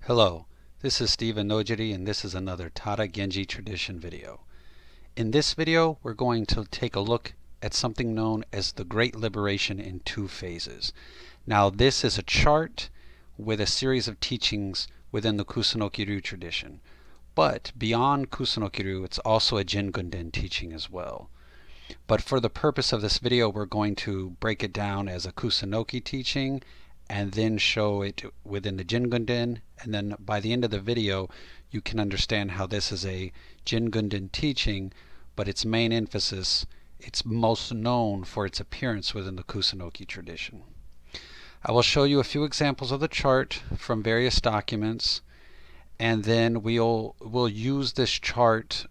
Hello, this is Stephen Nojiri and this is another Tada Genji tradition video. In this video we're going to take a look at something known as the Great Liberation in two phases. Now this is a chart with a series of teachings within the Kusuno-Kiryu tradition. But beyond Kusuno-Kiryu, it's also a Jingunden teaching as well. But for the purpose of this video, we're going to break it down as a Kusunoki teaching and then show it within the Jingunden, and then by the end of the video you can understand how this is a Jingunden teaching, but its main emphasis, it's most known for its appearance within the Kusunoki tradition. I will show you a few examples of the chart from various documents, and then we'll use this chart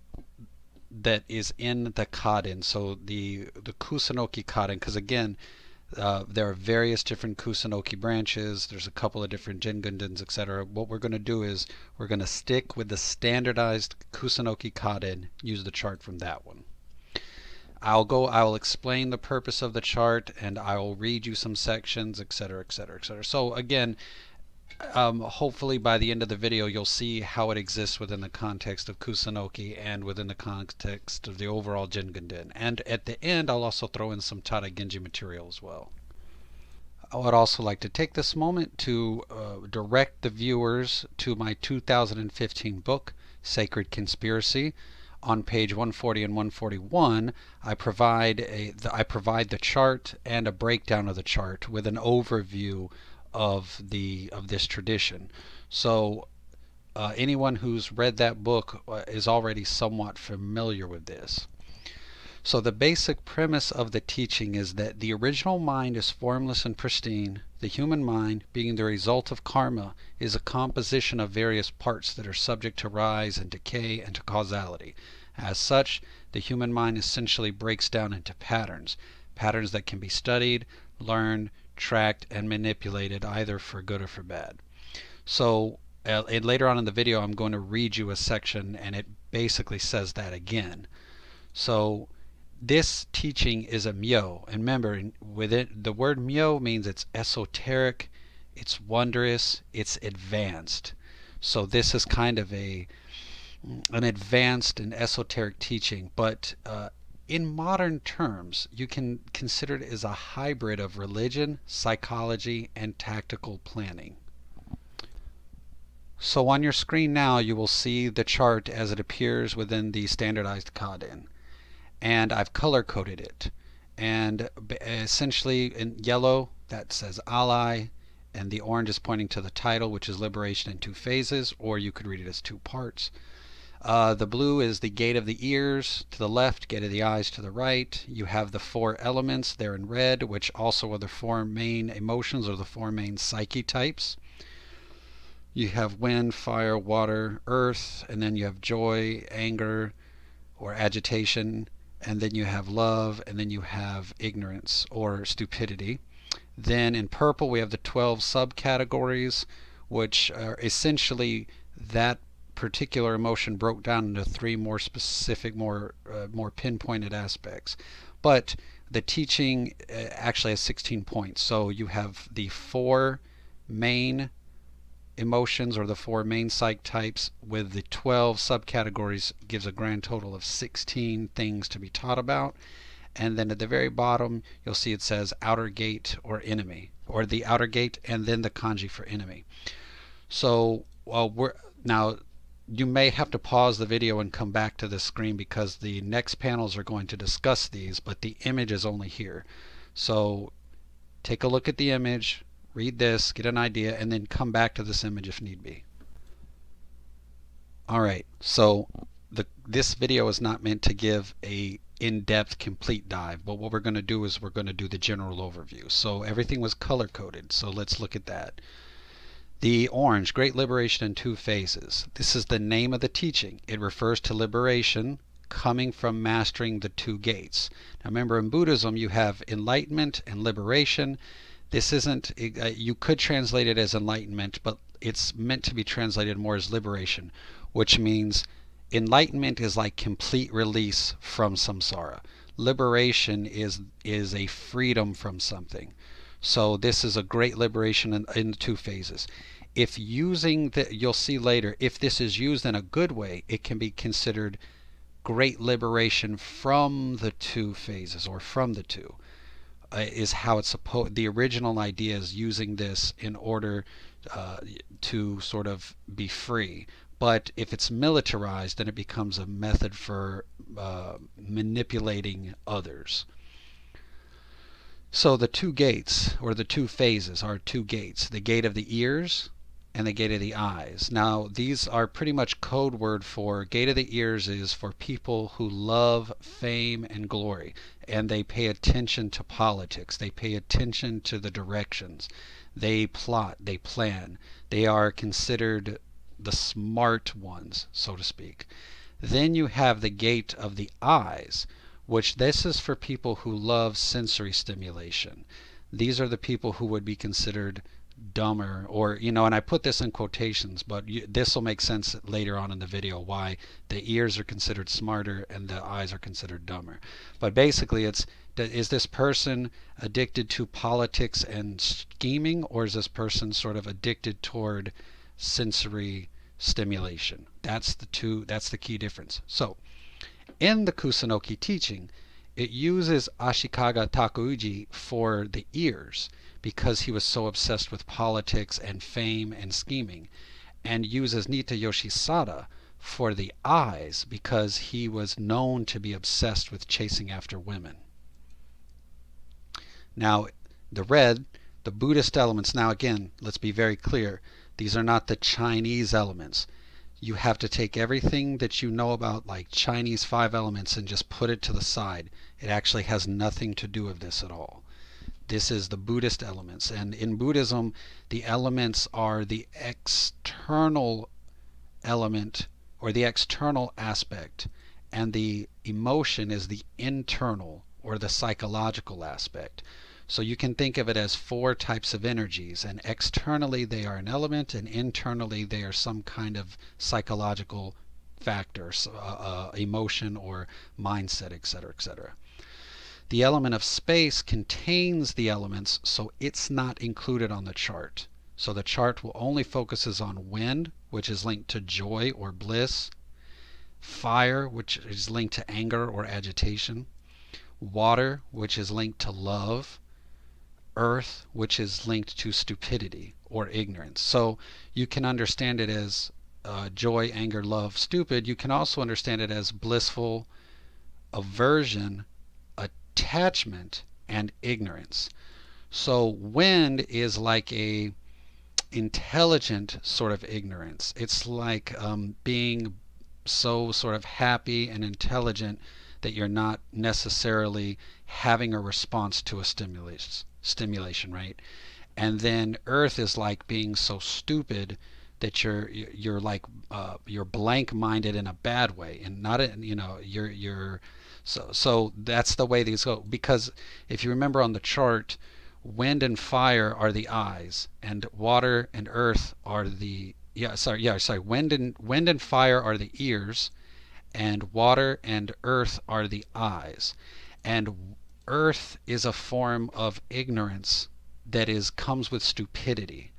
that is in the Kaden, so the Kusunoki Kaden, because again there are various different Kusunoki branches, there's a couple of different Jingundens, etc. What we're going to do is we're going to stick with the standardized Kusunoki Kaden, use the chart from that one. I will explain the purpose of the chart and I will read you some sections, etc., etc., etc. So again, hopefully by the end of the video you'll see how it exists within the context of Kusunoki and within the context of the overall Jingunden. And at the end I'll also throw in some Tada Genji material as well. I would also like to take this moment to direct the viewers to my 2015 book, Sacred Conspiracy. On page 140 and 141, I provide the chart and a breakdown of the chart with an overview of this tradition. So anyone who's read that book is already somewhat familiar with this. So the basic premise of the teaching is that the original mind is formless and pristine. The human mind, being the result of karma, is a composition of various parts that are subject to rise and decay and to causality. As such, the human mind essentially breaks down into patterns that can be studied, learned, tracked, and manipulated either for good or for bad. So and later on in the video I'm going to read you a section and it basically says that again. So this teaching is a myo, and remember, with it, the word myo means it's esoteric, it's wondrous, it's advanced. So this is kind of an advanced and esoteric teaching, but in modern terms you can consider it as a hybrid of religion, psychology, and tactical planning. So on your screen now you will see the chart as it appears within the standardized Kaden, and I've color coded it, and essentially in yellow that says ally, and the orange is pointing to the title, which is Liberation in Two Phases, or you could read it as two parts. The blue is the gate of the ears to the left, gate of the eyes to the right. You have the four elements there in red, which also are the four main emotions or the four main psyche types. You have wind, fire, water, earth, and then you have joy, anger, or agitation, and then you have love, and then you have ignorance or stupidity. Then in purple we have the 12 subcategories, which are essentially that particular emotion broke down into three more specific, more pinpointed aspects. But the teaching actually has 16 points. So you have the four main emotions or the four main psych types with the 12 subcategories, gives a grand total of 16 things to be taught about. And then at the very bottom you'll see it says outer gate or enemy, or the outer gate, and then the kanji for enemy. So now you may have to pause the video and come back to the screen because the next panels are going to discuss these, but the image is only here. So take a look at the image, read this, get an idea, and then come back to this image if need be. Alright, so this video is not meant to give a in-depth complete dive, but what we're going to do is we're going to do the general overview. So everything was color coded, so let's look at that. The orange, Great Liberation in Two Phases. This is the name of the teaching. It refers to liberation coming from mastering the two gates. Now remember, in Buddhism you have enlightenment and liberation. This isn't, you could translate it as enlightenment, but it's meant to be translated more as liberation, which means enlightenment is like complete release from samsara. Liberation is a freedom from something. So this is a great liberation in two phases. If using the, you'll see later, if this is used in a good way, it can be considered great liberation from the two phases, or from the two, is how it's supposed. The original idea is using this in order to sort of be free. But if it's militarized, then it becomes a method for manipulating others. So the two gates, or the two phases, are two gates: the gate of the ears and the gate of the eyes. Now these are pretty much code word for gate of the ears is for people who love fame and glory, and they pay attention to politics, they pay attention to the directions, they plot, they plan, they are considered the smart ones, so to speak. Then you have the gate of the eyes, which this is for people who love sensory stimulation. These are the people who would be considered dumber, or and I put this in quotations, but this will make sense later on in the video why the ears are considered smarter and the eyes are considered dumber. But basically it's, is this person addicted to politics and scheming, or is this person sort of addicted toward sensory stimulation? That's the key difference. So in the Kusunoki teaching, it uses Ashikaga Takuuji for the ears because he was so obsessed with politics and fame and scheming, and uses Nita Yoshisada for the eyes because he was known to be obsessed with chasing after women. Now the red, the Buddhist elements, now again, let's be very clear, these are not the Chinese elements. You have to take everything that you know about like Chinese 5 elements and just put it to the side. It actually has nothing to do with this at all. This is the Buddhist elements, and in Buddhism the elements are the external element, or the external aspect, and the emotion is the internal, or the psychological aspect. So you can think of it as 4 types of energies, and externally they are an element, and internally they are some kind of psychological factor, emotion or mindset, etc., etc. The element of space contains the elements, so it's not included on the chart. So the chart will only focuses on wind, which is linked to joy or bliss, fire, which is linked to anger or agitation, water, which is linked to love, earth, which is linked to stupidity or ignorance. So you can understand it as joy, anger, love, stupid. You can also understand it as blissful, aversion, attachment, and ignorance. So wind is like a intelligent sort of ignorance. It's like being so sort of happy and intelligent that you're not necessarily having a response to a stimulation, right? And then earth is like being so stupid that you're like you're blank-minded in a bad way, and not in, you're so that's the way these go. Because if you remember on the chart, wind and fire are the eyes, and water and earth are the wind and fire are the ears, and water and earth are the eyes. And earth is a form of ignorance that comes with stupidity,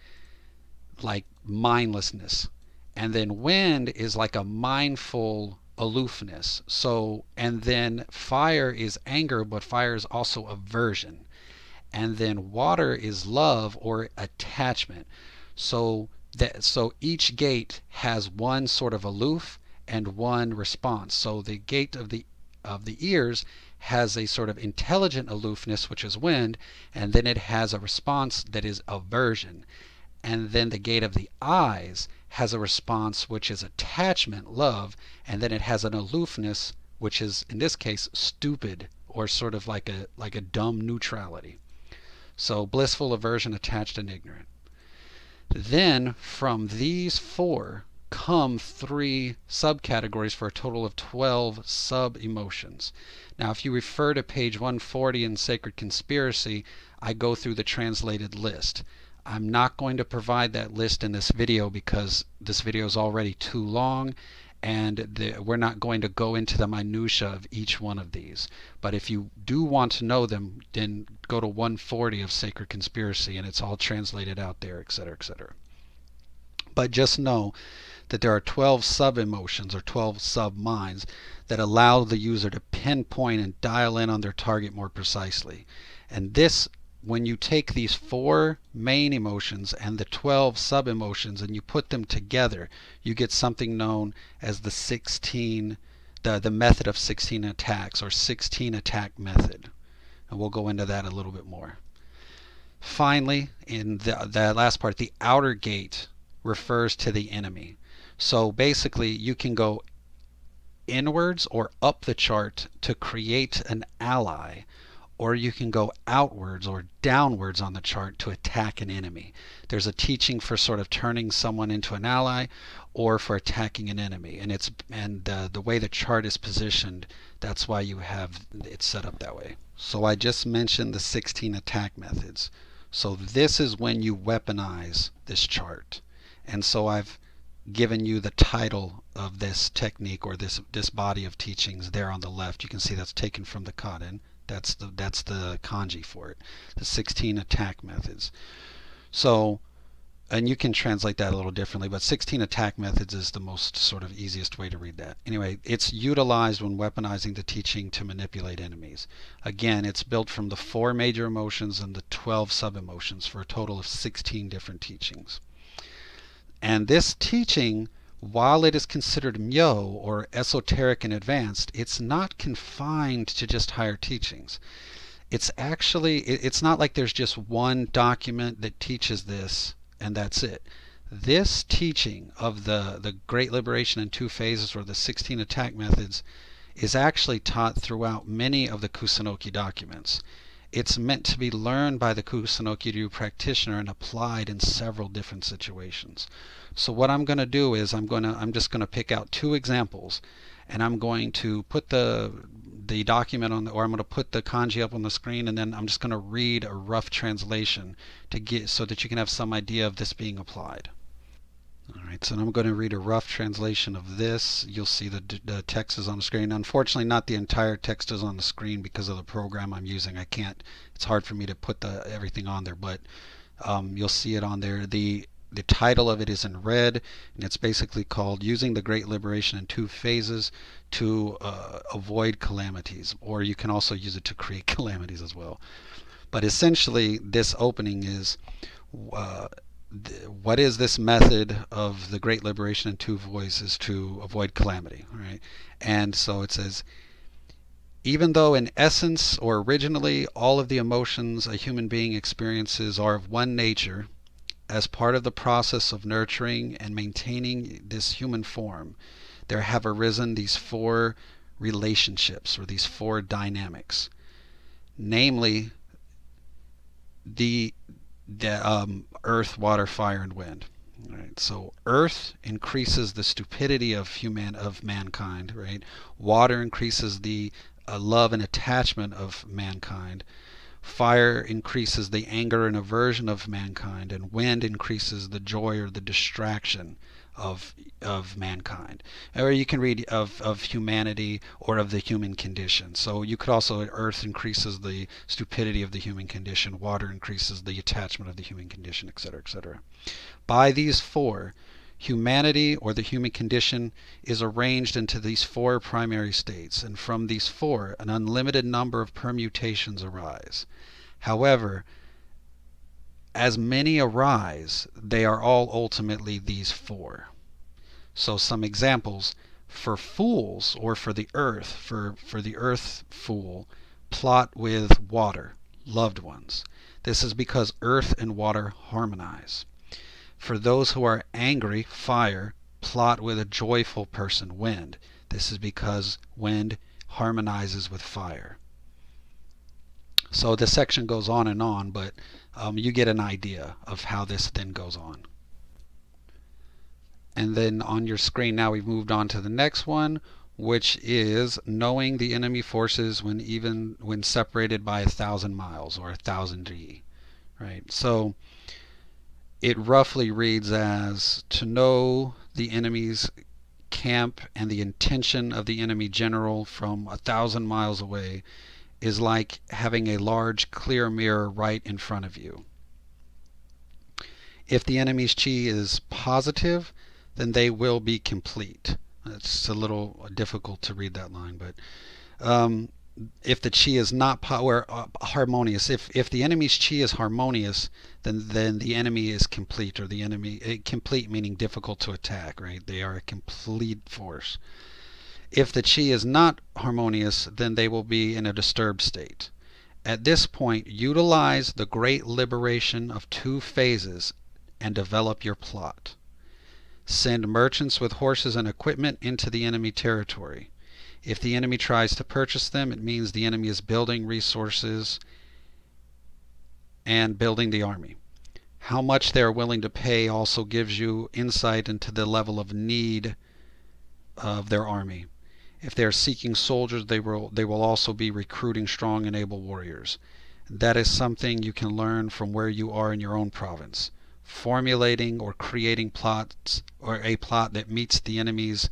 like mindlessness. And then wind is like a mindful aloofness. So, and then fire is anger, but fire is also aversion. And then water is love or attachment. So each gate has one sort of aloof and one response. So the gate of the ears has a sort of intelligent aloofness, which is wind, and then it has a response that is aversion. And then the gate of the eyes has a response which is attachment, love, and then it has an aloofness which is in this case stupid, or sort of like a dumb neutrality. So blissful, aversion, attached, and ignorant. Then from these 4 come 3 subcategories for a total of 12 sub-emotions. Now if you refer to page 140 in Sacred Conspiracy, I go through the translated list. I'm not going to provide that list in this video because this video is already too long, and we're not going to go into the minutia of each one of these. But if you do want to know them, then go to 140 of Sacred Conspiracy, and it's all translated out there, etc., etc. But just know that there are 12 sub-emotions or 12 sub-minds that allow the user to pinpoint and dial in on their target more precisely. And this, when you take these 4 main emotions and the 12 sub-emotions and you put them together, you get something known as the 16, the method of 16 attacks, or 16 attack method. And we'll go into that a little bit more. Finally, in the last part, the outer gate refers to the enemy. So basically, you can go inwards or up the chart to create an ally, or you can go outwards or downwards on the chart to attack an enemy. There's a teaching for sort of turning someone into an ally or for attacking an enemy, and the way the chart is positioned, that's why you have it set up that way. So I just mentioned the 16 attack methods. So this is when you weaponize this chart. And so I've given you the title of this technique, or this body of teachings there on the left. You can see that's taken from the Koden. That's the kanji for it, the 16 attack methods. So, and you can translate that a little differently, but 16 attack methods is the most sort of easiest way to read that. Anyway, it's utilized when weaponizing the teaching to manipulate enemies. Again, it's built from the 4 major emotions and the 12 sub-emotions for a total of 16 different teachings. And this teaching, while it is considered myo, or esoteric and advanced, it's not confined to just higher teachings. It's actually, it's not like there's just one document that teaches this and that's it. This teaching of the Great Liberation in 2 phases, or the 16 attack methods, is actually taught throughout many of the Kusunoki documents. It's meant to be learned by the Kusunoki-ryu practitioner and applied in several different situations. So what I'm going to do is I'm just going to pick out 2 examples, and I'm going to put the document on or I'm going to put the kanji up on the screen, and then I'm just going to read a rough translation to get so that you can have some idea of this being applied. Alright, so I'm going to read a rough translation of this. You'll see the text is on the screen. Unfortunately, not the entire text is on the screen because of the program I'm using. I can't, it's hard for me to put everything on there, but you'll see it on there. The title of it is in red, and it's basically called Using the Great Liberation in 2 Phases to Avoid Calamities, or you can also use it to create calamities as well. But essentially, this opening is what is this method of the Great Liberation in 2 voices to avoid calamity? All right? And so it says, even though in essence or originally all of the emotions a human being experiences are of one nature, as part of the process of nurturing and maintaining this human form, there have arisen these 4 relationships, or these 4 dynamics, namely the earth, water, fire, and wind. Right? So earth increases the stupidity of mankind. Right? Water increases the love and attachment of mankind. Fire increases the anger and aversion of mankind, and wind increases the joy or the distraction of mankind. Or you can read of humanity, or of the human condition. So you could also, earth increases the stupidity of the human condition, water increases the attachment of the human condition, etc., etc. By these 4, humanity, or the human condition, is arranged into these 4 primary states, and from these 4 an unlimited number of permutations arise. However, as many arise, they are all ultimately these 4. So some examples: for fools, or for the earth, for the earth fool, plot with water, loved ones. This is because earth and water harmonize. For those who are angry, fire, plot with a joyful person, wind. This is because wind harmonizes with fire. So this section goes on, but you get an idea of how this then goes on. And then on your screen now we've moved on to the next one, which is knowing the enemy forces when separated by 1,000 miles, or 1,000 li. Right? So it roughly reads as: to know the enemy's camp and the intention of the enemy general from 1,000 miles away is like having a large clear mirror right in front of you. If the enemy's chi is positive, then they will be complete. It's a little difficult to read that line, but if the chi is not harmonious, if the enemy's chi is harmonious, then the enemy is complete, or the enemy complete meaning difficult to attack, right? They are a complete force. If the chi is not harmonious, then they will be in a disturbed state. At this point, utilize the great liberation of two phases and develop your plot. Send merchants with horses and equipment into the enemy territory. If the enemy tries to purchase them, it means the enemy is building resources and building the army. How much they are willing to pay also gives you insight into the level of need of their army. If they are seeking soldiers, they will also be recruiting strong and able warriors. That is something you can learn from where you are in your own province. Formulating or creating plots, or a plot that meets the enemy's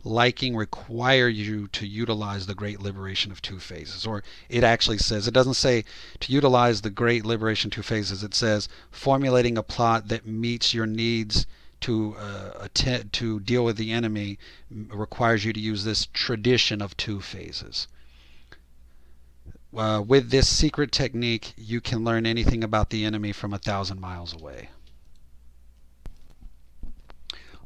liking, require you to utilize the great liberation of two phases. Or it actually says, it doesn't say to utilize the great liberation two phases, it says formulating a plot that meets your needs to deal with the enemy requires you to use this tradition of two phases. With this secret technique, you can learn anything about the enemy from 1,000 miles away.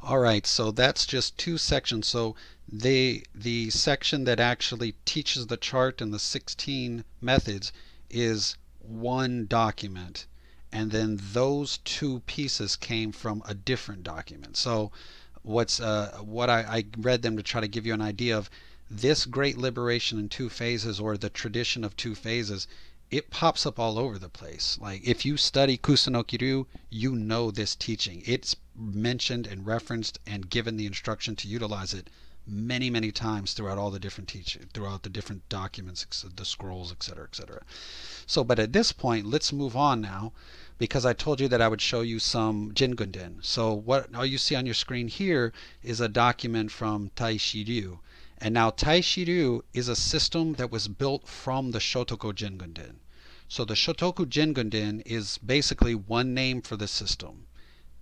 Alright, so that's just two sections. So the section that actually teaches the chart and the 16 methods is one document, and then those two pieces came from a different document. So what I read them to try to give you an idea of this great liberation in two phases, or the tradition of two phases. It pops up all over the place. Like if you study Kusuno-Kiryu, you know this teaching. It's mentioned and referenced and given the instruction to utilize it many, many times throughout all the different teaching, throughout the different documents, the scrolls, etc., etc. So, but at this point, let's move on now, because I told you that I would show you some Jingunden. So what all you see on your screen here is a document from Taishiryu. And now Taishiryu is a system that was built from the Shotoku Jingunden. So the Shotoku Jingunden is basically one name for the system.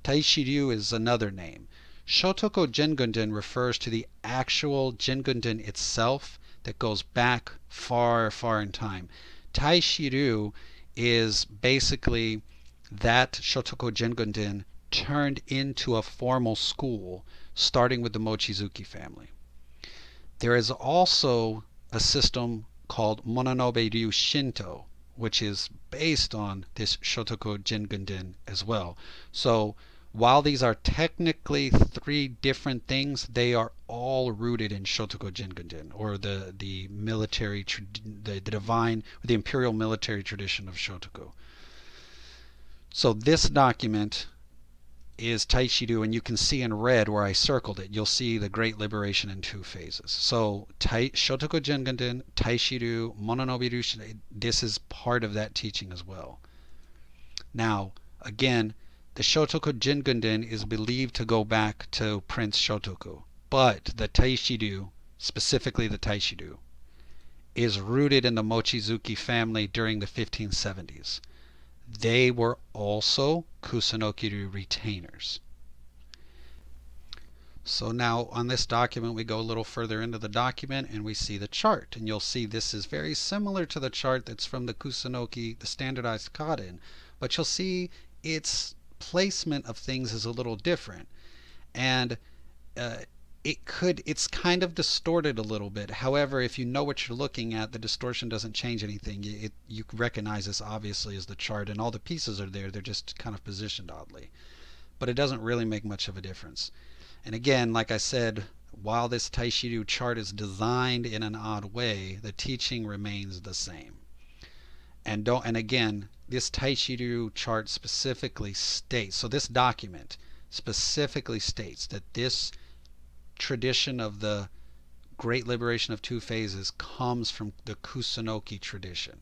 Taishiryu is another name. Shotoku Jingunden refers to the actual Jingunden itself that goes back far, far in time. Taishiryu is basically that Shotoku Jingunden turned into a formal school, starting with the Mochizuki family. There is also a system called Mononobe Ryu Shinto, which is based on this Shotoku Jingunden as well. So while these are technically three different things, they are all rooted in Shotoku Jingunden, or the military, the divine, the imperial military tradition of Shotoku. So this document is Taishiryu, and you can see in red where I circled it, you'll see the great liberation in two phases. So Shotoku Jingunden, Taishiryu, Mononobe Ryu Shinto, this is part of that teaching as well. Now, again, the Shotoku Jingunden is believed to go back to Prince Shotoku, but the Taishiryu, specifically the Taishiryu, is rooted in the Mochizuki family during the 1570s. They were also Kusuno-Kiryu retainers. So now on this document, we go a little further into the document and we see the chart, and you'll see this is very similar to the chart that's from the Kusunoki, the standardized Kaden, but you'll see its placement of things is a little different, and it's kind of distorted a little bit. However, if you know what you're looking at, the distortion doesn't change anything. You recognize this obviously as the chart, and all the pieces are there. They're just kind of positioned oddly, but it doesn't really make much of a difference. And again, like I said, while this Taishiryu chart is designed in an odd way, the teaching remains the same. And again, this Taishiryu chart specifically states, so this document specifically states that this tradition of the great liberation of two phases comes from the Kusunoki tradition,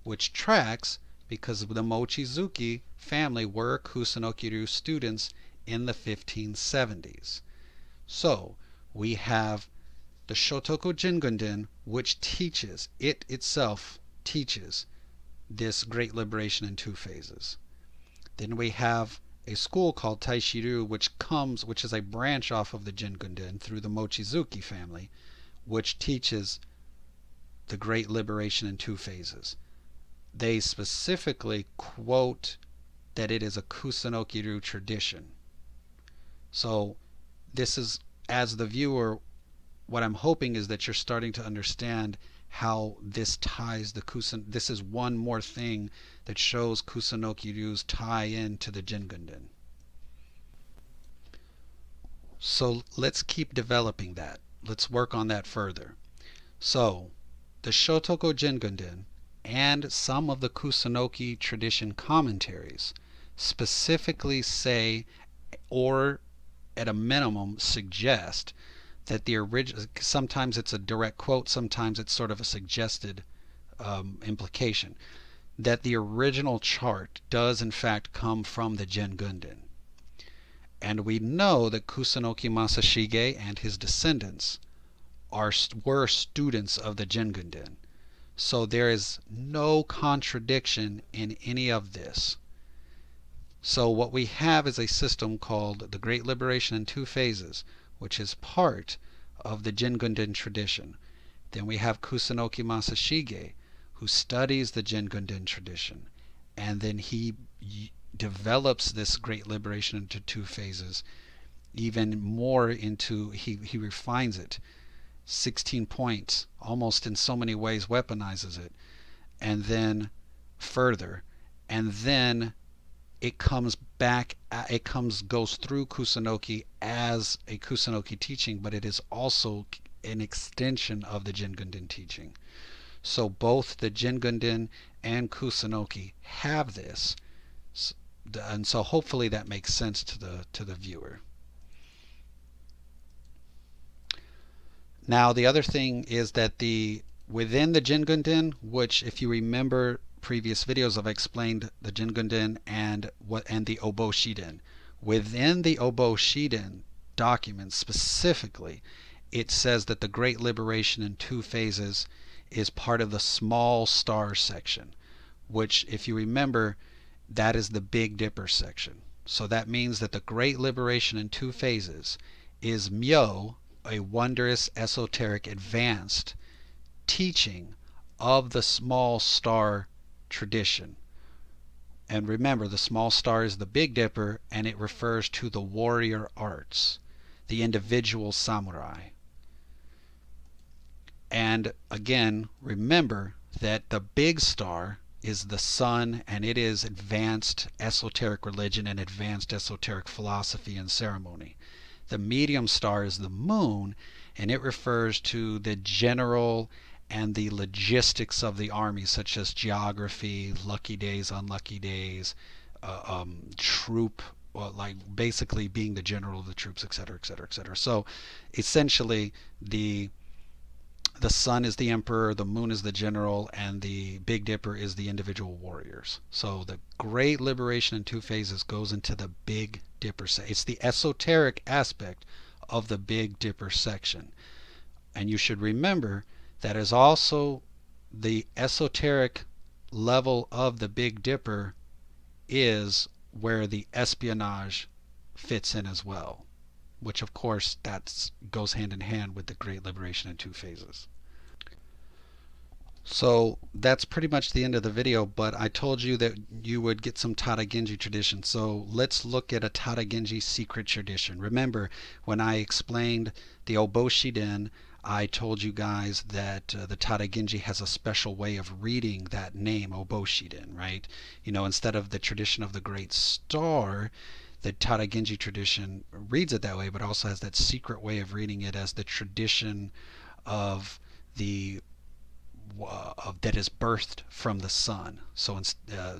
which tracks because the Mochizuki family were Kusuno-Kiryu students in the 1570s. So we have the Shotoku Jingunden, which itself teaches this great liberation in two phases. Then we have a school called Taishiru, which is a branch off of the Jingunden through the Mochizuki family, which teaches the Great Liberation in 2 phases. They specifically quote that it is a Kusunoki-ryu tradition. So this is, as the viewer, what I'm hoping is that you're starting to understand how this ties the this is one more thing that shows Kusunoki-ryu's tie in to the Jingunden. So let's keep developing that. Let's work on that further. So the Shotoko Jingunden and some of the Kusunoki tradition commentaries specifically say, or at a minimum suggest, that the original, sometimes it's a direct quote, sometimes it's sort of a suggested implication, that the original chart does in fact come from the Jingunden. And we know that Kusunoki Masashige and his descendants were students of the Jingunden. So there is no contradiction in any of this. So what we have is a system called the Great Liberation in 2 phases, which is part of the Jingunden tradition. Then we have Kusunoki Masashige, who studies the Jingunden tradition, and then he develops this Great Liberation into 2 phases, even more into, he refines it, 16 points, almost in so many ways weaponizes it, and then further, and then it comes back, goes through Kusunoki as a Kusunoki teaching, but it is also an extension of the Jingunden teaching. So both the Jingunden and Kusunoki have this, and so hopefully that makes sense to the viewer. Now the other thing is that within the Jingunden, which if you remember previous videos, I've explained the Jingunden and the Obo Shiden. Within the Obo Shiden document specifically, it says that the Great Liberation in 2 phases is part of the Small Star section, which, if you remember, that is the Big Dipper section. So that means that the Great Liberation in 2 phases is Myo, a wondrous, esoteric, advanced teaching of the Small Star tradition. And remember, the Small Star is the Big Dipper, and it refers to the warrior arts, the individual samurai. And again, remember that the Big Star is the sun, and it is advanced esoteric religion and advanced esoteric philosophy and ceremony. The Medium Star is the moon, and it refers to the general and the logistics of the army, such as geography, lucky days, unlucky days, troop, like basically being the general of the troops, etc., etc., etc. So essentially, the sun is the emperor, the moon is the general, and the Big Dipper is the individual warriors. So the Great Liberation in 2 phases goes into the Big Dipper. It's the esoteric aspect of the Big Dipper section. And you should remember that is also the esoteric level of the Big Dipper is where the espionage fits in as well, which of course that goes hand in hand with the Great Liberation in 2 phases. So that's pretty much the end of the video, but I told you that you would get some Tada Genji tradition. So let's look at a Tada Genji secret tradition. Remember, when I explained the Obo Shiden, I told you guys that the Tada Genji has a special way of reading that name, Obo Shiden, right? You know, instead of the tradition of the Great Star, the Tada Genji tradition reads it that way, but also has that secret way of reading it as the tradition of the that is birthed from the sun. So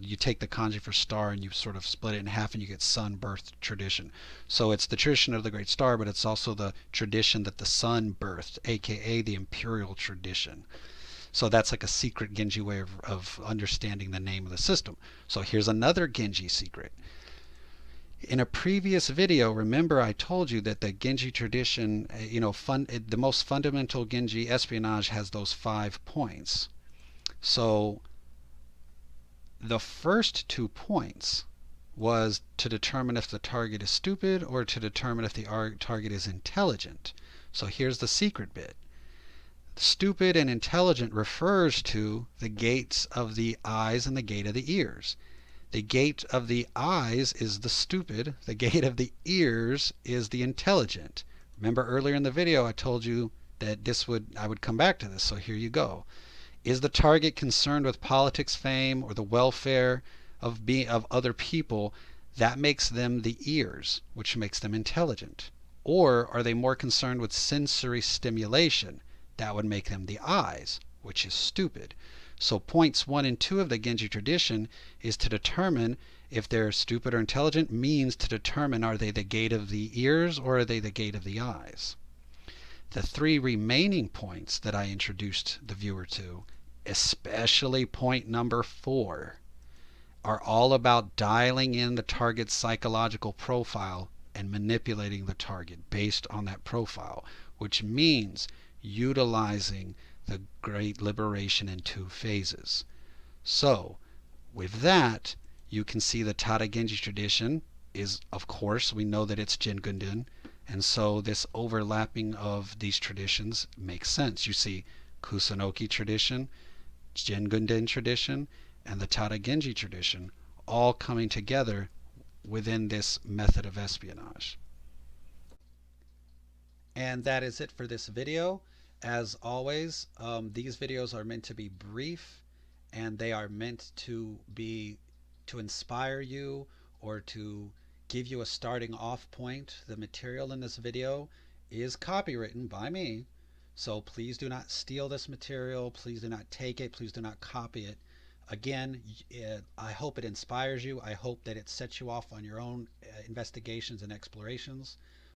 you take the kanji for star and you sort of split it in half and you get sun birthed tradition. So it's the tradition of the Great Star, but it's also the tradition that the sun birthed, aka the imperial tradition. So that's like a secret Genji way of understanding the name of the system. So here's another Genji secret. In a previous video, remember I told you that the Genji tradition, you know, the most fundamental Genji espionage has those 5 points. So the first 2 points, was to determine if the target is stupid or to determine if the target is intelligent. So here's the secret bit. Stupid and intelligent refers to the gates of the eyes and the gate of the ears. The gate of the eyes is the stupid. The gate of the ears is the intelligent. Remember earlier in the video I told you that I would come back to this, so here you go. Is the target concerned with politics, fame, or the welfare of other people? That makes them the ears, which makes them intelligent. Or are they more concerned with sensory stimulation? That would make them the eyes, which is stupid. So points 1 and 2 of the Genji tradition is to determine if they're stupid or intelligent, means to determine are they the gate of the ears or are they the gate of the eyes. The 3 remaining points that I introduced the viewer to, especially point number 4, are all about dialing in the target's psychological profile and manipulating the target based on that profile, which means utilizing the Great Liberation in 2 phases. So with that, you can see the Tada Genji tradition is, of course, we know that it's Jingunden, and so this overlapping of these traditions makes sense. You see Kusunoki tradition, Jingunden tradition, and the Tada Genji tradition all coming together within this method of espionage. And that is it for this video. As always, these videos are meant to be brief, and they are meant to inspire you or to give you a starting off point. The material in this video is copywritten by me, so please do not steal this material. Please do not take it. Please do not copy it. Again, I hope it inspires you. I hope that it sets you off on your own investigations and explorations.